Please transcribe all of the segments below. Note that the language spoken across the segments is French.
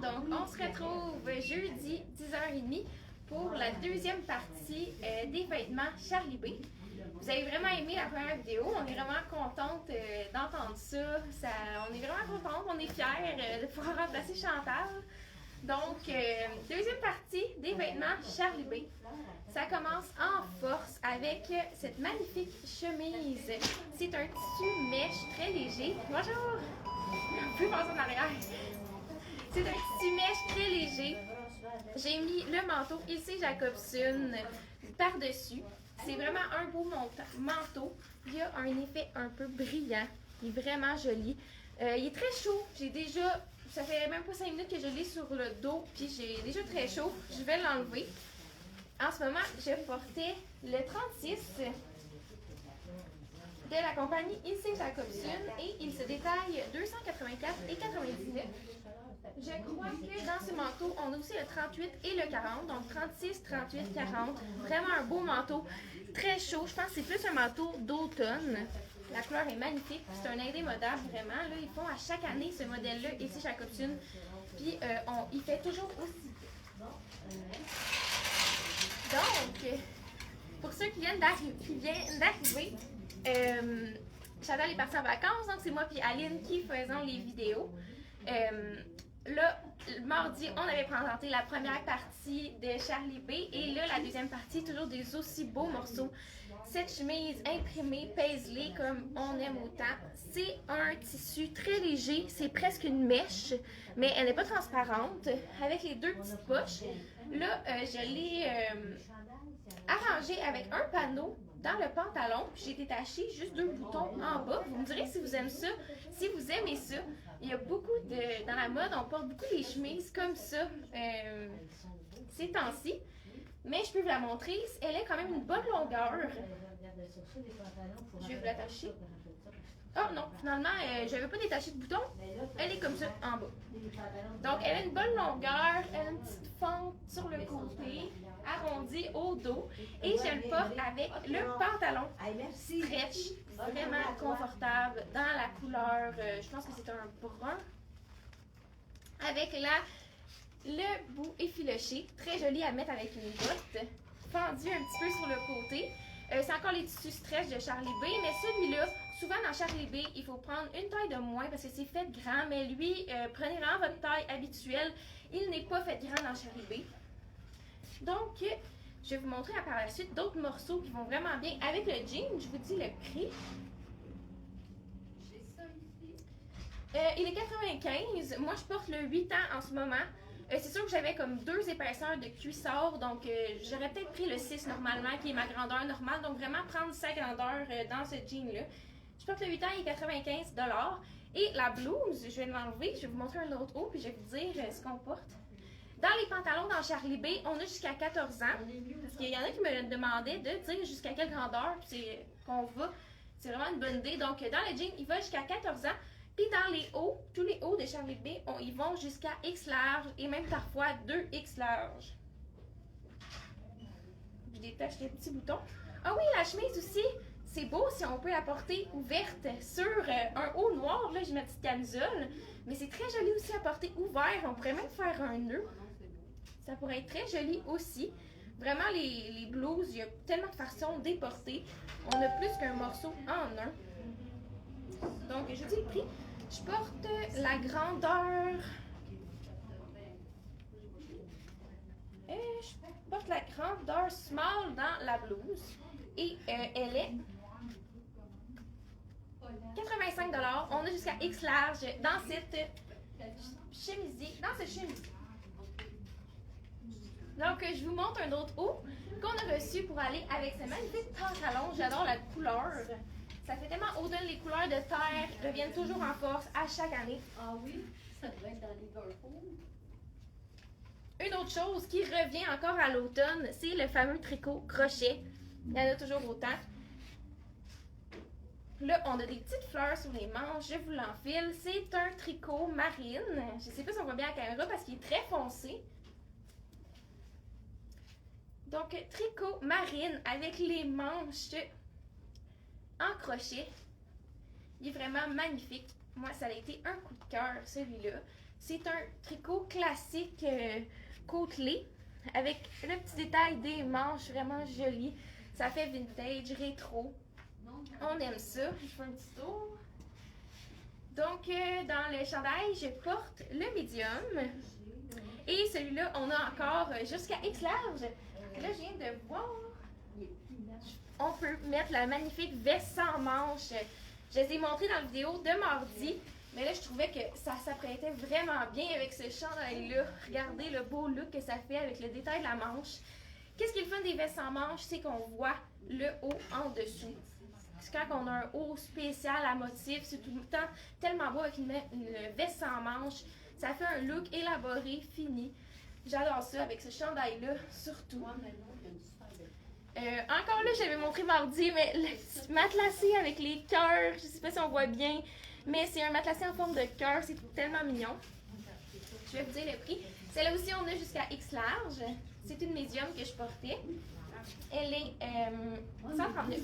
Donc, on se retrouve jeudi 10h30 pour la deuxième partie des vêtements Charlie B. Vous avez vraiment aimé la première vidéo. On est vraiment contente d'entendre ça. On est vraiment contente, on est fiers de pouvoir remplacer Chantal. Donc, deuxième partie des vêtements Charlie B. Ça commence en force avec cette magnifique chemise. C'est un tissu mèche très léger. Bonjour! On peut passer en arrière. C'est un tissu mèche très léger. J'ai mis le manteau ici Jacobson par-dessus. C'est vraiment un beau manteau. Il y a un effet un peu brillant. Il est vraiment joli. Il est très chaud. Ça fait même pas 5 minutes que je l'ai sur le dos. Puis j'ai déjà très chaud. Je vais l'enlever. En ce moment, je portais le 36 de la compagnie IC Jacobson et il se détaille 284,99. Je crois que dans ce manteau, on a aussi le 38 et le 40, donc 36, 38, 40. Vraiment un beau manteau, très chaud. Je pense que c'est plus un manteau d'automne. La couleur est magnifique, c'est un indémodable vraiment. Là, ils font à chaque année ce modèle-là, IC Jacobson. Puis il fait toujours aussi. Donc, pour ceux qui viennent d'arriver, Chantal est partie en vacances, donc c'est moi et Aline qui faisons les vidéos. Là, le mardi, on avait présenté la première partie de Charlie B et là, la deuxième partie, toujours des aussi beaux morceaux. Cette chemise imprimée, paisley, comme on aime autant. C'est un tissu très léger, c'est presque une mèche, mais elle n'est pas transparente, avec les deux petites poches. Là, je l'ai arrangé avec un panneau dans le pantalon, puis j'ai détaché juste 2 boutons en bas. Vous me direz si vous aimez ça, si vous aimez ça. Il y a beaucoup dans la mode, on porte beaucoup les chemises comme ça ces temps-ci. Mais je peux vous la montrer, elle est quand même une bonne longueur. Je vais vous l'attacher. Oh non, finalement, je n'avais pas détaché de bouton. Elle est comme ça en bas. Donc, elle a une bonne longueur, elle a une petite fente sur le côté, arrondie au dos. Et je le porte avec le pantalon stretch, vraiment confortable, dans la couleur, je pense que c'est un brun. Avec le bout effiloché, très joli à mettre avec une botte, fendu un petit peu sur le côté. C'est encore les tissus stretch de Charlie B, mais celui-là, souvent dans Charlie B, il faut prendre une taille de moins parce que c'est fait grand, mais lui, prenez vraiment votre taille habituelle. Il n'est pas fait grand dans Charlie B. Donc, je vais vous montrer par la suite d'autres morceaux qui vont vraiment bien avec le jean. Je vous dis le prix. Il est 95. Moi, je porte le 8 ans en ce moment. C'est sûr que j'avais comme 2 épaisseurs de cuissard, donc j'aurais peut-être pris le 6 normalement, qui est ma grandeur normale. Donc vraiment prendre sa grandeur dans ce jean-là. Je porte le 8 ans, il est 95 $. Et la blouse, je vais l'enlever, je vais vous montrer un autre haut, puis je vais vous dire ce qu'on porte. Dans les pantalons dans Charlie B, on a jusqu'à 14 ans. Parce qu'il y en a qui me demandaient de dire jusqu'à quelle grandeur qu'on va. C'est vraiment une bonne idée. Donc dans le jean, il va jusqu'à 14 ans. Puis dans les hauts, tous les hauts de Charlie B, ils vont jusqu'à X large et même parfois 2X large. Je détache les petits boutons. Ah oui, la chemise aussi, c'est beau si on peut la porter ouverte sur un haut noir. Là, j'ai ma petite camisole. Mais c'est très joli aussi à porter ouvert. On pourrait même faire un nœud. Ça pourrait être très joli aussi. Vraiment, les blouses, il y a tellement de façons de les porter. On a plus qu'un morceau en un. Donc, je dis le prix. Je porte la grandeur. Je porte la grandeur small dans la blouse. Et elle est 85 $. On a jusqu'à X large dans cette chemise. Donc, je vous montre un autre haut qu'on a reçu pour aller avec ce magnifique pantalon. J'adore la couleur. Ça fait tellement automne, les couleurs de terre reviennent toujours en force à chaque année. Ah oui, ça doit être dans Liverpool. Une autre chose qui revient encore à l'automne, c'est le fameux tricot crochet. Il y en a toujours autant. Là, on a des petites fleurs sur les manches. Je vous l'enfile. C'est un tricot marine. Je ne sais pas si on voit bien à la caméra parce qu'il est très foncé. Donc, tricot marine avec les manches en crochet. Il est vraiment magnifique. Moi, ça a été un coup de cœur, celui-là. C'est un tricot classique côtelé avec le petit détail des manches vraiment joli. Ça fait vintage, rétro. On aime ça. Je fais un petit tour. Donc, dans le chandail, je porte le médium. Et celui-là, on a encore jusqu'à X large. Et là, je viens de voir. On peut mettre la magnifique veste sans manches. Je les ai montrées dans la vidéo de mardi. Mais là, je trouvais que ça s'apprêtait vraiment bien avec ce chandail-là. Regardez le beau look que ça fait avec le détail de la manche. Qu'est-ce qui est le fun des vestes sans manches? C'est qu'on voit le haut en dessous. C'est quand on a un haut spécial à motif, c'est tout le temps tellement beau avec une veste sans manches. Ça fait un look élaboré, fini. J'adore ça avec ce chandail-là, surtout. Encore là, j'avais montré mardi, mais le petit matelassé avec les cœurs, je sais pas si on voit bien, mais c'est un matelassé en forme de cœur, c'est tellement mignon. Je vais vous dire le prix. Celle-là aussi, on a jusqu'à X large. C'est une médium que je portais. Elle est 139.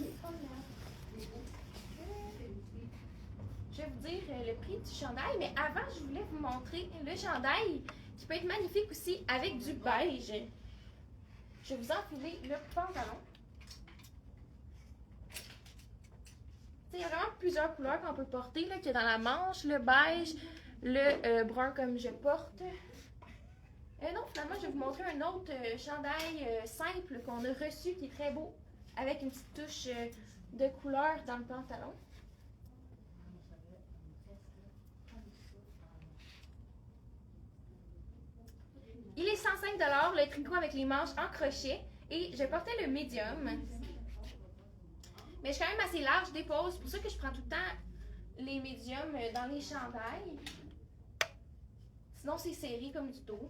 Je vais vous dire le prix du chandail, mais avant, je voulais vous montrer le chandail qui peut être magnifique aussi avec du beige. Je vais vous enfiler le pantalon. Il y a vraiment plusieurs couleurs qu'on peut porter, là, qu'il y a dans la manche, le beige, le brun comme je porte. Non, finalement, je vais vous montrer un autre chandail simple qu'on a reçu qui est très beau, avec une petite touche de couleur dans le pantalon. Il est 105 $, le tricot avec les manches en crochet, et je portais le médium. Mais je suis quand même assez large d'épaule, c'est pour ça que je prends tout le temps les médiums dans les chandails. Sinon, c'est serré comme du dos.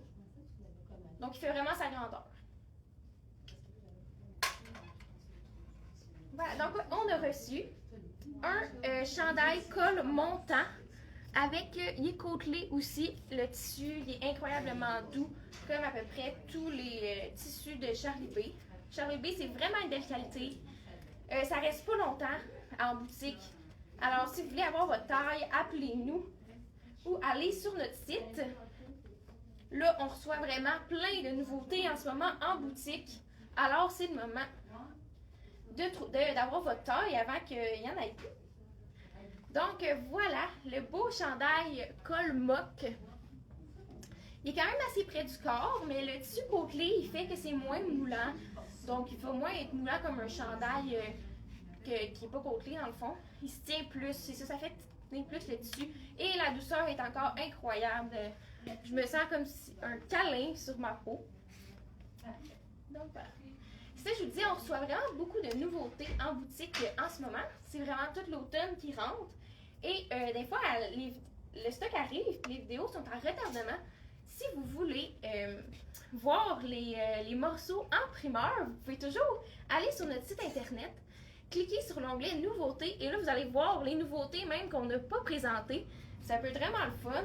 Donc, il fait vraiment sa grandeur. Voilà, donc on a reçu un chandail col montant avec, il est côtelé aussi, le tissu, il est incroyablement doux, comme à peu près tous les tissus de Charlie B. Charlie B, c'est vraiment une belle qualité. Ça reste pas longtemps en boutique. Alors, si vous voulez avoir votre taille, appelez-nous ou allez sur notre site. Là, on reçoit vraiment plein de nouveautés en ce moment en boutique. Alors, c'est le moment d'avoir votre taille avant qu'il y en ait plus. Donc, voilà, le beau chandail col mock. Il est quand même assez près du corps, mais le tissu côtelé, il fait que c'est moins moulant. Donc, il faut moins être moulant comme un chandail qui n'est pas côtelé dans le fond. Il se tient plus, c'est ça, ça fait tenir plus le tissu. Et la douceur est encore incroyable. Je me sens comme un câlin sur ma peau. Donc, voilà. Ça, je vous dis, on reçoit vraiment beaucoup de nouveautés en boutique en ce moment. C'est vraiment tout l'automne qui rentre. Et des fois, le stock arrive, les vidéos sont en retardement. Si vous voulez voir les morceaux en primeur, vous pouvez toujours aller sur notre site internet, cliquer sur l'onglet Nouveautés et là, vous allez voir les nouveautés même qu'on n'a pas présentées. Ça peut être vraiment le fun.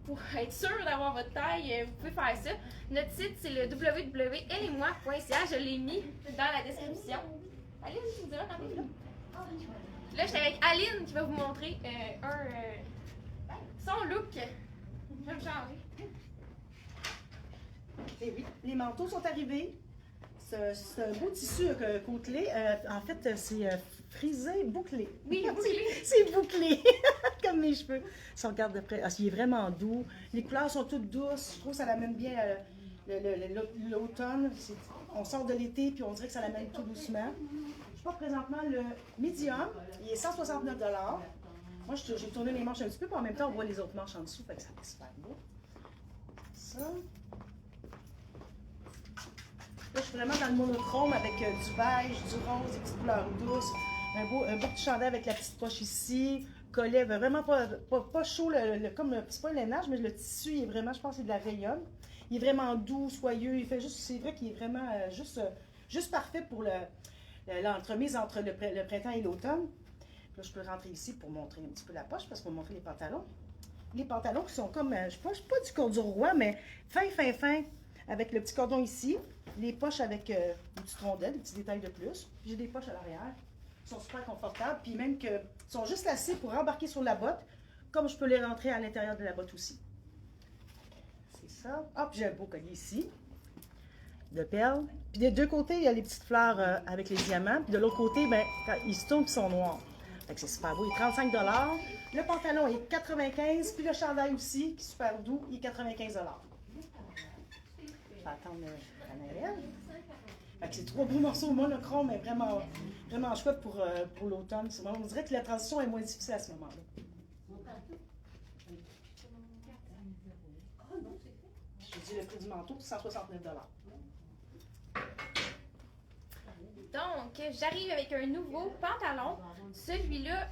Pour être sûr d'avoir votre taille, vous pouvez faire ça. Notre site, c'est le www.ellemoi.ca. Je l'ai mis dans la description. Aline, tu me diras quand t'es là. Là, j'étais avec Aline qui va vous montrer son look. Je vais me changer. Et oui, les manteaux sont arrivés. C'est un beau tissu côtelé. En fait, c'est frisé, bouclé. Oui, bouclé. C'est bouclé, comme mes cheveux. Si on regarde de près, il est vraiment doux. Les couleurs sont toutes douces. Je trouve que ça l'amène bien l'automne. On sort de l'été, puis on dirait que ça l'amène tout doucement. Je porte présentement le médium. Il est 169 $. Moi, j'ai tourné les manches un petit peu, puis en même temps, on voit les autres manches en dessous. Fait que ça fait super beau. Ça. Là, je suis vraiment dans le monochrome avec du beige, du rose, des petites couleurs douces. Un beau petit chandail avec la petite poche ici. Collet, vraiment pas chaud, c'est pas un lainage, mais le tissu, il est vraiment, je pense, c'est de la rayonne. Il est vraiment doux, soyeux. Il fait juste, c'est vrai qu'il est vraiment juste parfait pour l'entremise entre le printemps et l'automne. Là, je peux rentrer ici pour montrer un petit peu la poche, parce qu'on va montrer les pantalons. Les pantalons qui sont comme, je pense pas du corduroy, mais fin, avec le petit cordon ici. Les poches avec des petites rondelles, des petits détails de plus. J'ai des poches à l'arrière. Ils sont super confortables. Puis même que sont juste assez pour embarquer sur la botte, comme je peux les rentrer à l'intérieur de la botte aussi. ça. Ah, puis j'ai un beau collier ici, de perles. Puis des deux côtés, il y a les petites fleurs avec les diamants. Puis de l'autre côté, ben, ils se tournent, ils sont noirs. Fait que c'est super beau. Il est 35 $. Le pantalon est 95 $. Puis le chandail aussi, qui est super doux, il est 95 $. Je vais attendre Anaël. Fait que c'est 3 beaux morceaux monochrome, mais vraiment, vraiment chouette pour l'automne. On dirait que la transition est moins difficile à ce moment-là. Je vous dis le prix du manteau, 169 $. Donc, j'arrive avec un nouveau pantalon. Celui-là,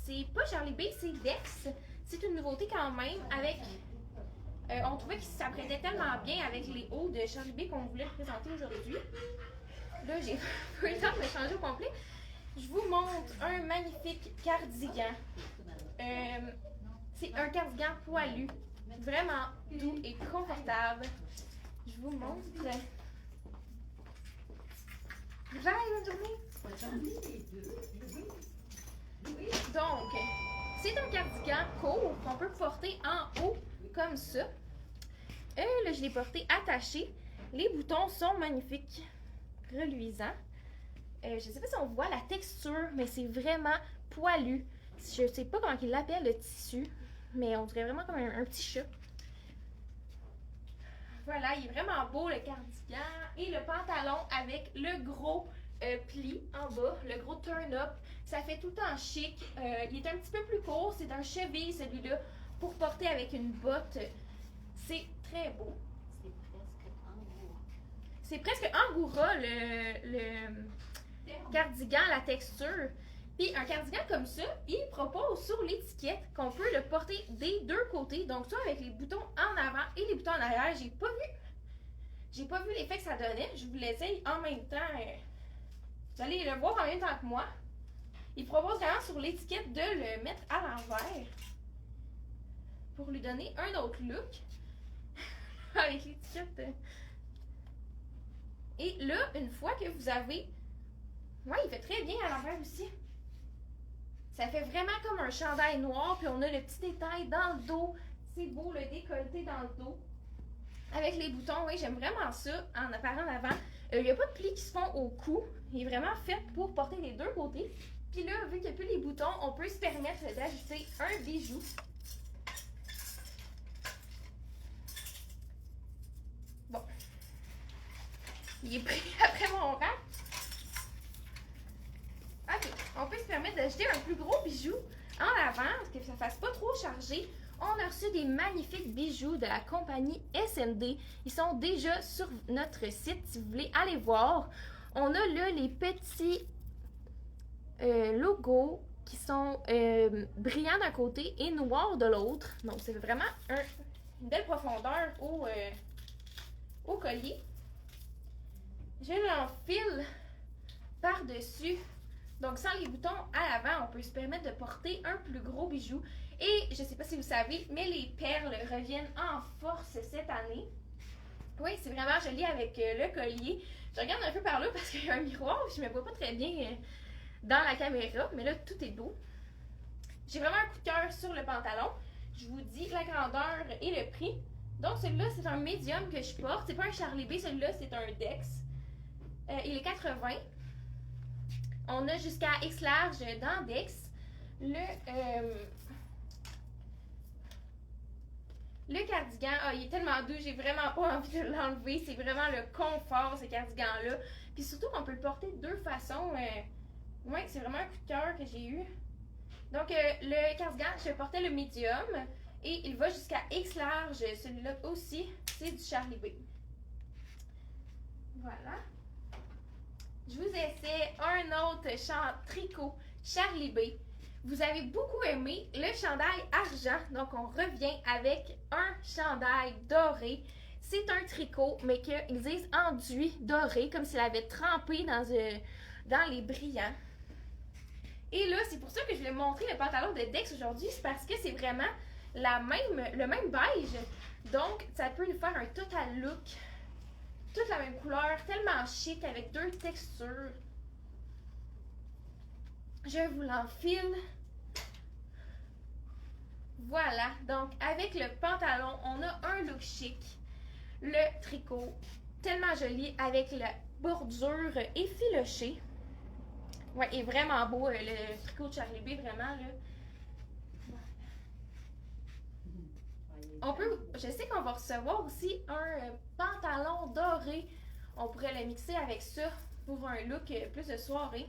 c'est pas Charlie B, c'est Dex. C'est une nouveauté quand même. Avec, on trouvait que ça prêtait tellement bien avec les hauts de Charlie B qu'on voulait présenter aujourd'hui. Là, j'ai pas eu le temps de le changer au complet. Je vous montre un magnifique cardigan. C'est un cardigan poilu. Vraiment doux et confortable. Je vous montre. Bye, bonne journée! Donc, c'est un cardigan court qu'on peut porter en haut comme ça. Là, je l'ai porté attaché. Les boutons sont magnifiques, reluisants. Je ne sais pas si on voit la texture, mais c'est vraiment poilu. Je ne sais pas comment il l'appelle le tissu, mais on dirait vraiment comme un petit chat. Voilà, il est vraiment beau le cardigan et le pantalon avec le gros pli en bas, le gros turn-up. Ça fait tout le temps chic. Il est un petit peu plus court, c'est un cheville celui-là pour porter avec une botte. C'est très beau. C'est presque Angora le cardigan, la texture. Puis un cardigan comme ça, il propose sur l'étiquette qu'on peut le porter des deux côtés. Donc soit avec les boutons en avant et les boutons en arrière. J'ai pas vu l'effet que ça donnait. Je vous l'essaye en même temps. Vous allez le voir en même temps que moi. Il propose vraiment sur l'étiquette de le mettre à l'envers pour lui donner un autre look avec l'étiquette. Et là, une fois que vous avez... Ouais, il fait très bien à l'envers aussi. Ça fait vraiment comme un chandail noir, puis on a le petit détail dans le dos. C'est beau, le décolleté dans le dos. Avec les boutons, oui, j'aime vraiment ça en apparent avant. Il n'y a pas de plis qui se font au cou. Il est vraiment fait pour porter les deux côtés. Puis là, vu qu'il n'y a plus les boutons, on peut se permettre d'ajouter un bijou. Bon. Il est pris après mon rack. Ok, on peut se permettre d'ajouter un plus gros bijou en avant, parce que ça ne fasse pas trop chargé. On a reçu des magnifiques bijoux de la compagnie S&D. Ils sont déjà sur notre site si vous voulez aller voir. On a là les petits logos qui sont brillants d'un côté et noirs de l'autre. Donc, c'est vraiment une belle profondeur au collier. Je l'enfile par-dessus. Donc, sans les boutons à l'avant, on peut se permettre de porter un plus gros bijou. Et je ne sais pas si vous savez, mais les perles reviennent en force cette année. Oui, c'est vraiment joli avec le collier. Je regarde un peu par là parce qu'il y a un miroir, je ne me vois pas très bien dans la caméra, mais là, tout est beau. J'ai vraiment un coup de cœur sur le pantalon. Je vous dis la grandeur et le prix. Donc, celui-là, c'est un médium que je porte. C'est pas un Charlie B, celui-là, c'est un Dex. Il est 80. On a jusqu'à X large dans Dex. Le cardigan, il est tellement doux, j'ai vraiment pas envie de l'enlever. C'est vraiment le confort, ce cardigan-là. Puis surtout qu'on peut le porter de deux façons. Ouais, c'est vraiment un coup de cœur que j'ai eu. Donc, le cardigan, je portais le médium. Et il va jusqu'à X large. Celui-là aussi, c'est du Charlie B. Voilà. Je vous essaie un autre tricot Charlie B. Vous avez beaucoup aimé le chandail argent, donc on revient avec un chandail doré. C'est un tricot, mais qu'ils disent enduit doré, comme s'il avait trempé dans les brillants. Et là, c'est pour ça que je voulais montrer le pantalon de Dex aujourd'hui, c'est parce que c'est vraiment le même beige. Donc, ça peut nous faire un total look. Toute la même couleur, tellement chic, avec deux textures. Je vous l'enfile. Voilà, donc avec le pantalon, on a un look chic. le tricot. Tellement joli avec la bordure effilochée. Ouais, et vraiment beau le tricot de Charlie B, vraiment là. On peut, je sais qu'on va recevoir aussi un pantalon doré. On pourrait le mixer avec ça pour un look plus de soirée.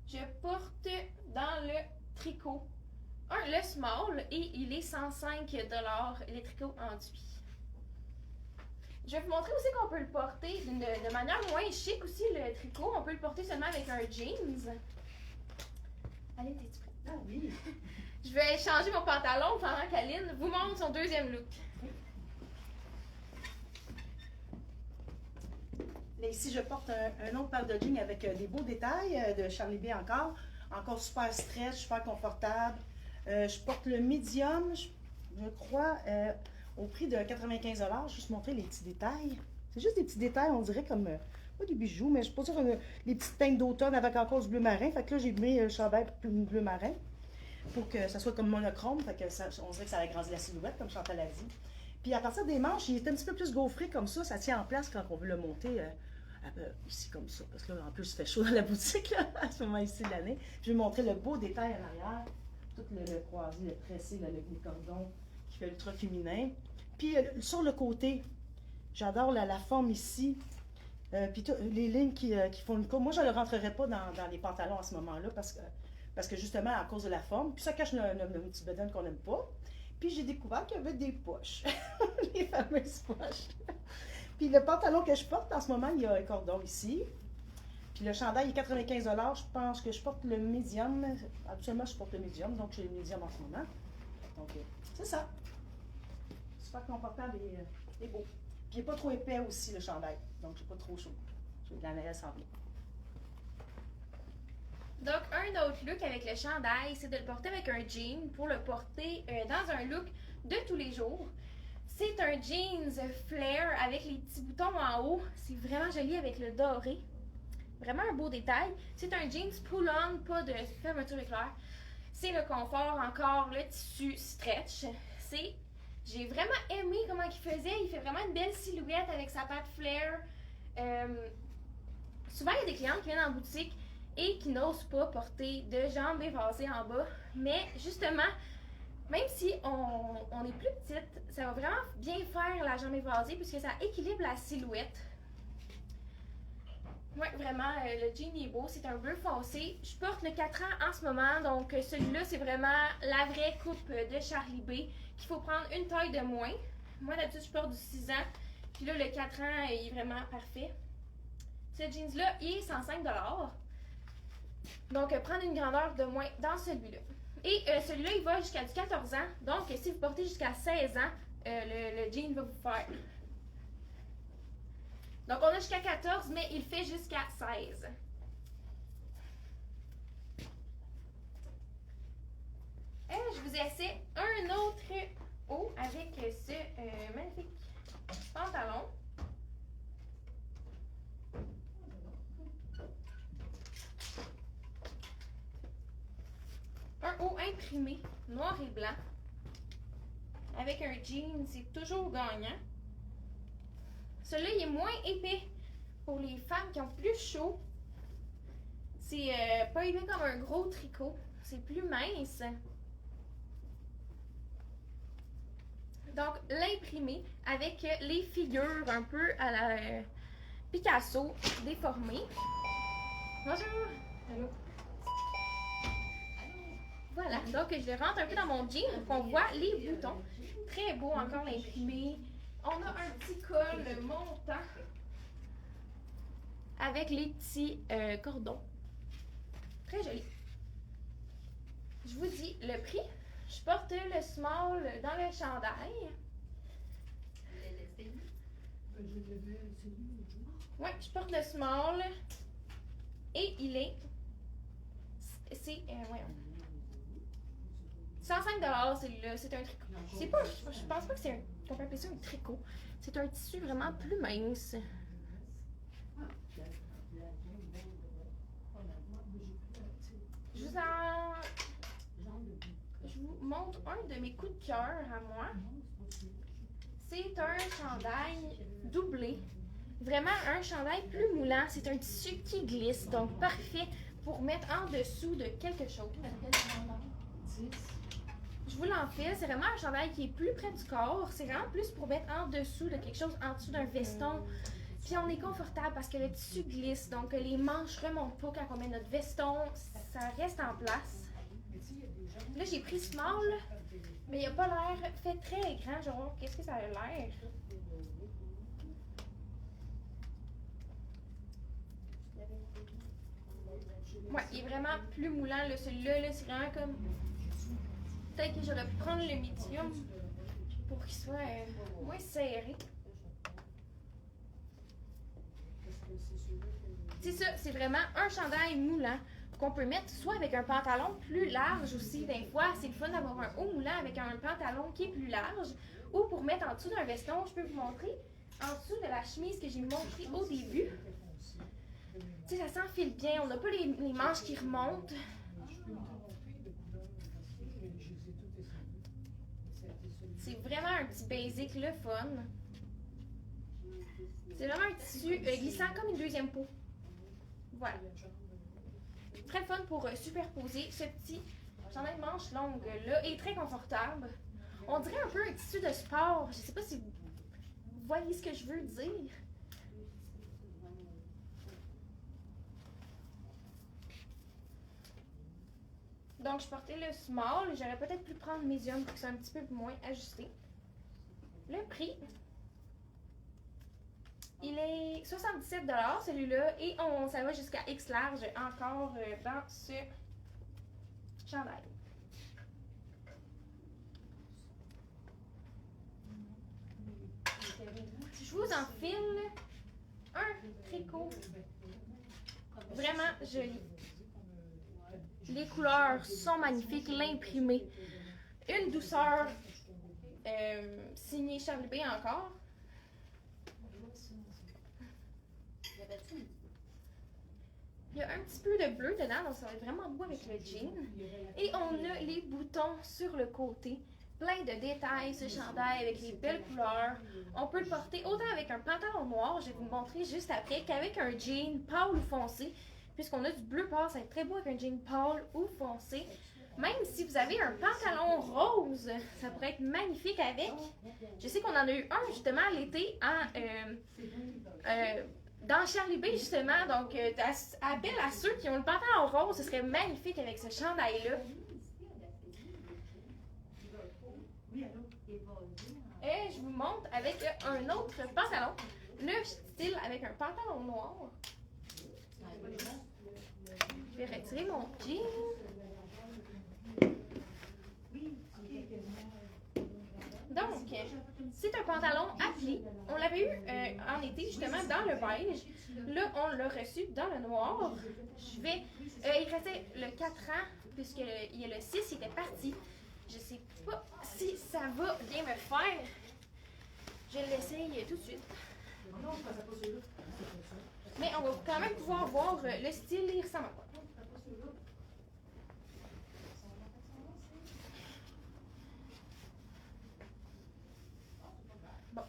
Je porte dans le tricot le small et il est 105 $ les tricots enduits. Je vais vous montrer aussi qu'on peut le porter de manière moins chic aussi, le tricot. On peut le porter seulement avec un jeans. Aline, t'es-tu prête? Ah oui! Je vais changer mon pantalon pendant qu'Aline vous montre son deuxième look. Là, ici, je porte un autre paire de jeans avec des beaux détails de Charlie B encore. Encore super stretch, super confortable. Je porte le medium, je crois, au prix de 95 $. Je vais juste montrer les petits détails. C'est juste des petits détails, on dirait comme, pas des bijoux, mais je peux dire les petites teintes d'automne avec encore du bleu marin. Fait que là, j'ai mis le chandail bleu marin pour que ça soit comme monochrome. Fait que on dirait que ça agrandit la silhouette, comme Chantal a dit. Puis à partir des manches, il est un petit peu plus gaufré comme ça tient en place quand on veut le monter ici comme ça. Parce que là, en plus, il fait chaud dans la boutique là, à ce moment ici de l'année. Je vais montrer le beau détail en arrière. Tout le croisé, le tressé, là, le cordon qui fait ultra féminin. Puis sur le côté, j'adore la forme ici. Puis les lignes qui font une courbe. Moi, je ne le rentrerai pas dans les pantalons à ce moment-là parce que justement, à cause de la forme. Puis ça cache une petite bedaine qu'on n'aime pas. Puis j'ai découvert qu'il y avait des poches. Les fameuses poches. Puis le pantalon que je porte en ce moment, il y a un cordon ici. Puis le chandail est 95 $. Je pense que je porte le médium. Absolument, je porte le médium. Donc j'ai le médium en ce moment. Donc c'est ça. Super confortable et beau. Puis il n'est pas trop épais aussi le chandail. Donc j'ai pas trop chaud. J'ai de la neige sans bien. Donc, un autre look avec le chandail, c'est de le porter avec un jean pour le porter dans un look de tous les jours. C'est un jeans flare avec les petits boutons en haut. C'est vraiment joli avec le doré. Vraiment un beau détail. C'est un jeans pull-on, pas de fermeture éclair. C'est le confort, encore le tissu stretch. J'ai vraiment aimé comment il faisait. Il fait vraiment une belle silhouette avec sa patte flare. Souvent, il y a des clients qui viennent en boutique et qui n'osent pas porter de jambes évasées en bas. Mais justement, même si on est plus petite, ça va vraiment bien faire la jambe évasée puisque ça équilibre la silhouette. Oui, vraiment, le jean est beau. C'est un bleu foncé. Je porte le 4 ans en ce moment, donc celui-là, c'est vraiment la vraie coupe de Charlie B qu'il faut prendre une taille de moins. Moi, d'habitude, je porte du 6 ans. Puis là, le 4 ans, il est vraiment parfait. Ce jeans-là, il est 105 $. Donc, prendre une grandeur de moins dans celui-là. Et celui-là, il va jusqu'à du 14 ans. Donc, si vous portez jusqu'à 16 ans, le jean va vous faire. Donc, on a jusqu'à 14, mais il fait jusqu'à 16. Je vous essaie un autre haut avec ce magnifique pantalon. Un haut imprimé, noir et blanc. Avec un jean, c'est toujours gagnant. Celui-là, il est moins épais pour les femmes qui ont plus chaud. C'est pas épais comme un gros tricot. C'est plus mince. Donc, l'imprimé avec les figures un peu à la Picasso déformées. Bonjour! Allô? Voilà, donc je le rentre un peu dans mon jean pour qu'on voit les boutons. Très beau encore l'imprimé. On a un petit col montant avec les petits cordons. Très joli. Je vous dis le prix. Je porte le small dans le chandail. Oui, je porte le small. Et il est... C'est... voyons. 105 $ celui-là. C'est un tricot. C'est pas... Je pense pas que c'est un... qu'on peut appeler ça un tricot. C'est un tissu vraiment plus mince. Je vous montre un de mes coups de cœur à moi. C'est un chandail doublé. Vraiment un chandail plus moulant. C'est un tissu qui glisse, donc parfait pour mettre en dessous de quelque chose. Je vous l'enfile, c'est vraiment un chandail qui est plus près du corps. C'est vraiment plus pour mettre en dessous de quelque chose, en dessous d'un veston. Puis on est confortable parce que le tissu glisse, donc les manches remontent pas quand on met notre veston. Ça reste en place. Là, j'ai pris small, mais il n'a pas l'air fait très grand. Je vais voir qu'est-ce que ça a l'air. Ouais, il est vraiment plus moulant. Celui-là, là, c'est vraiment comme... Peut-être que j'aurais pu prendre le medium pour qu'il soit moins serré. C'est ça, c'est vraiment un chandail moulant qu'on peut mettre soit avec un pantalon plus large aussi. Des fois, c'est le fun d'avoir un haut moulant avec un pantalon qui est plus large. Ou pour mettre en dessous d'un veston, je peux vous montrer en dessous de la chemise que j'ai montrée au début. Tu sais, ça s'enfile bien, on n'a pas les manches qui remontent. C'est vraiment un petit basic, le fun. C'est vraiment un tissu glissant comme une deuxième peau. Voilà. Très fun pour superposer ce petit chandail de manche longue là et très confortable. On dirait un peu un tissu de sport. Je sais pas si vous voyez ce que je veux dire. Donc, je portais le small. J'aurais peut-être pu prendre medium pour que ça soit un petit peu moins ajusté. Le prix, il est 77 $ celui-là. Et ça va jusqu'à X large encore dans ce chandail. Je vous enfile un tricot vraiment joli. Les couleurs sont magnifiques, l'imprimé. Une douceur signée Charlie B encore. Il y a un petit peu de bleu dedans, donc ça va être vraiment beau avec le jean. Et on a les boutons sur le côté. Plein de détails, ce chandail avec les belles couleurs. On peut le porter autant avec un pantalon noir, je vais vous le montrer juste après, qu'avec un jean pâle ou foncé. Puisqu'on a du bleu pâle, ça va être très beau avec un jean pâle ou foncé. Même si vous avez un pantalon rose, ça pourrait être magnifique avec. Je sais qu'on en a eu un justement l'été dans Charlie B justement. Donc, appel à ceux qui ont le pantalon rose, ce serait magnifique avec ce chandail-là. Et je vous montre avec un autre pantalon. Le style avec un pantalon noir. Je vais retirer mon jean. Donc, c'est un pantalon à plis. On l'avait eu en été justement dans le beige. Là, on l'a reçu dans le noir. Il restait le 4 ans, puisque le 6 il était parti. Je sais pas si ça va bien me faire. Je l'essaye tout de suite. Mais on va quand même pouvoir voir le style, il ressemble à quoi. Bon.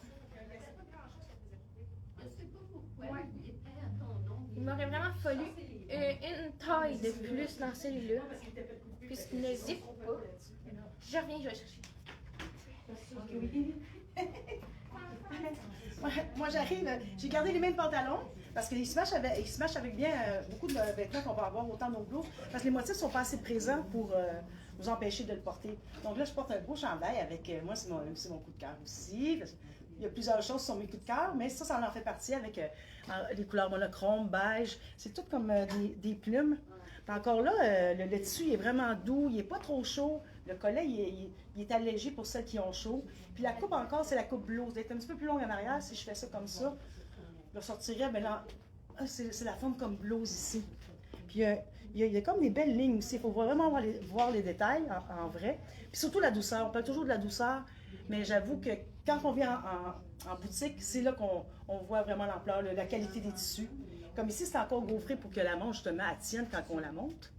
Il m'aurait vraiment fallu une taille de plus dans celui-là, puisqu'il ne zippe pas. Je reviens, je vais chercher. Moi, j'arrive, j'ai gardé les mêmes pantalons parce qu'ils se matchent avec bien beaucoup de vêtements qu'on va avoir, autant nos blouses, parce que les motifs ne sont pas assez présents pour nous empêcher de le porter. Donc là, je porte un beau chandail avec, moi, c'est mon coup de cœur aussi. Il y a plusieurs choses qui sont mes coups de cœur, mais ça en fait partie avec les couleurs monochrome, beige. C'est tout comme des plumes. Puis encore là, le tissu il est vraiment doux, il n'est pas trop chaud. Le collet, il est allégé pour celles qui ont chaud. Puis la coupe encore, c'est la coupe blouse. Elle est un petit peu plus longue en arrière. Si je fais ça comme ça, je ressortirais, mais là, c'est la forme comme blouse ici. Puis il y a comme des belles lignes aussi. Il faut vraiment voir les détails en vrai. Puis surtout la douceur. On parle toujours de la douceur, mais j'avoue que quand on vient en boutique, c'est là qu'on voit vraiment l'ampleur, la qualité des tissus. Comme ici, c'est encore gaufré pour que la manche, justement, elle tienne quand on la monte.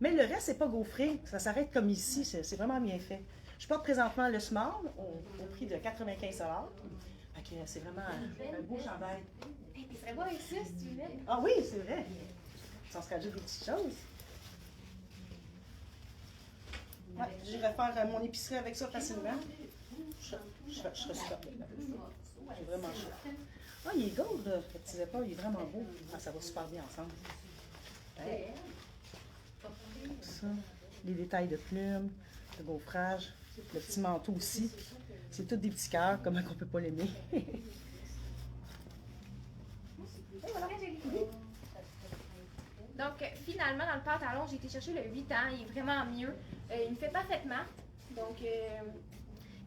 Mais le reste, c'est pas gaufré. Ça s'arrête comme ici. C'est vraiment bien fait. Je porte présentement le small au prix de 95 $. Fait que c'est vraiment un beau chandail. Hey, puis ça va avec ça, si tu veux. Ah oui, c'est vrai. Ça se rajoute des petites choses. Ouais, j'irai faire mon épicerie avec ça facilement. Je serais super bien. C'est vraiment chaud. Ah, il est gold, le petit zipper, il est vraiment beau. Ah, ça va super bien ensemble. Ouais. Comme ça. Les détails de plumes, de gaufrage, le petit manteau aussi. C'est tous des petits cœurs, comment on peut pas l'aimer. Et voilà. Donc, finalement, dans le pantalon, j'ai été chercher le 8 ans. Il est vraiment mieux. Il me fait parfaitement. Donc,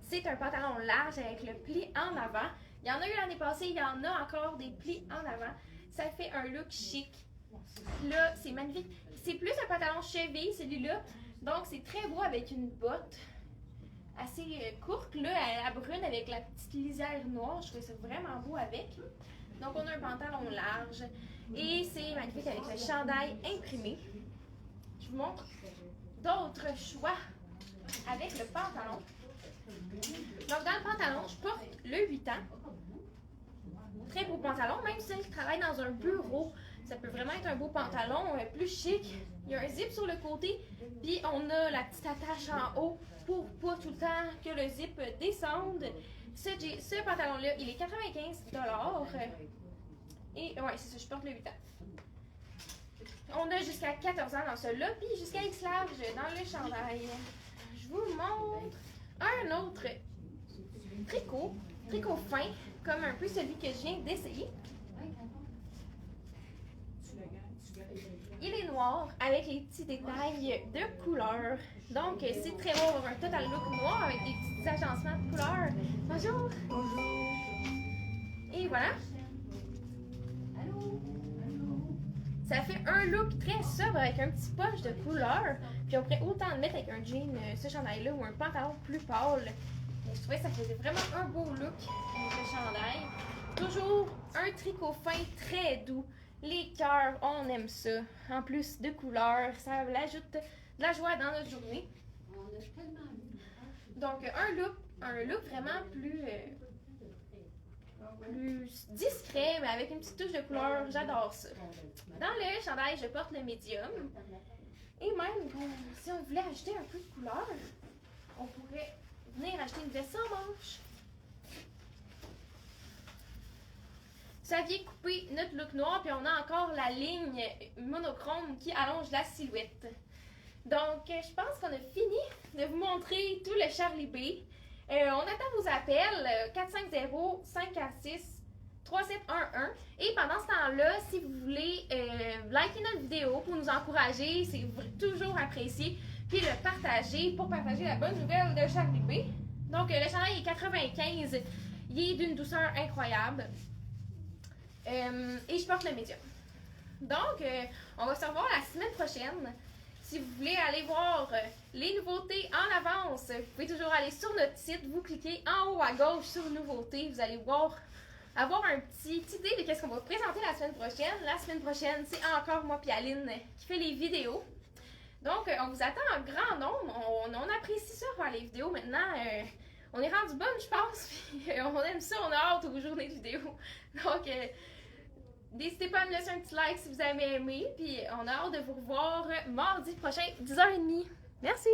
c'est un pantalon large avec le pli en avant. Il y en a eu l'année passée, il y en a encore des plis en avant. Ça fait un look chic. Là, c'est magnifique. C'est plus un pantalon cheville, celui-là. Donc, c'est très beau avec une botte assez courte, là, à la brune avec la petite lisière noire. Je trouve ça vraiment beau avec. Donc, on a un pantalon large. Et c'est magnifique avec le chandail imprimé. Je vous montre d'autres choix avec le pantalon. Donc, dans le pantalon, je porte le 8 ans. Très beau pantalon, même si je travaille dans un bureau, ça peut vraiment être un beau pantalon plus chic. Il y a un zip sur le côté, puis on a la petite attache en haut pour pas tout le temps que le zip descende. Ce pantalon-là, il est 95 $. Et ouais, c'est ça, je porte le 8 ans. On a jusqu'à 14 ans dans celui-là, puis jusqu'à X large dans le chandail. Je vous montre un autre tricot fin, comme un peu celui que je viens d'essayer. Il est noir avec les petits détails de couleur. Donc, c'est très beau avoir un total look noir avec des petits agencements de couleur. Bonjour! Bonjour! Et voilà. Ça fait un look très sobre avec un petit punch de couleur. Puis on pourrait autant le mettre avec un jean, ce chandail-là, ou un pantalon plus pâle. Mais je trouvais que ça faisait vraiment un beau look avec le chandail. Toujours un tricot fin très doux. Les cœurs, on aime ça. En plus de couleur, ça ajoute de la joie dans notre journée. Donc un look vraiment plus discret, mais avec une petite touche de couleur. J'adore ça. Dans le chandail, je porte le médium. Et même, si on voulait ajouter un peu de couleur, on pourrait venir acheter une veste sans manches. Ça vient couper notre look noir, puis on a encore la ligne monochrome qui allonge la silhouette. Donc, je pense qu'on a fini de vous montrer tout le Charlie B. On attend vos appels 450-546-3711. Et pendant ce temps-là, si vous voulez liker notre vidéo pour nous encourager, c'est toujours apprécié. Puis le partager pour partager la bonne nouvelle de Charlie B. Donc, le chandail est 95. Il est d'une douceur incroyable. Et je porte le médium. Donc, on va se revoir la semaine prochaine. Si vous voulez aller voir les nouveautés en avance, vous pouvez toujours aller sur notre site, vous cliquez en haut à gauche sur nouveautés, vous allez avoir une petite idée de qu'est-ce qu'on va présenter la semaine prochaine. La semaine prochaine, c'est encore moi et Aline qui fait les vidéos. Donc, on vous attend en grand nombre. On apprécie ça faire les vidéos maintenant. On est rendu bonne, je pense. Puis, on aime ça, on a hâte aux journées de vidéo. Donc, n'hésitez pas à me laisser un petit like si vous avez aimé. Puis, on a hâte de vous revoir mardi prochain, 10h30. Merci!